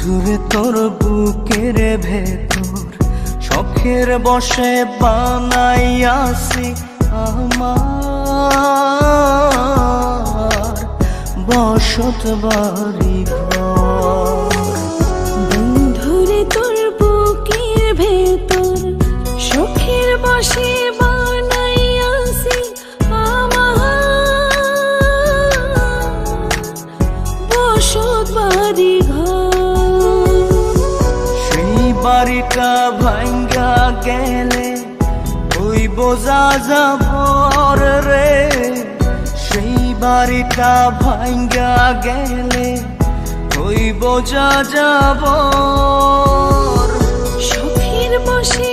বন্ধুরে তোর বুকের ভেতর শখের বসে বানাইয়াছি আমার বসত বাড়ি ঘর। বন্ধুরে তোর বুকের ভেতর শখের বসে বানাইয়াছি আমার বসত বাড়ি ঘর। সেই বাড়িটা ভাঙ্গা গেলে ওই বোঝা যাবর রে, সেই বাড়িটা ভাঙ্গা গেলে ওই বোঝা যাবর। শখের বসে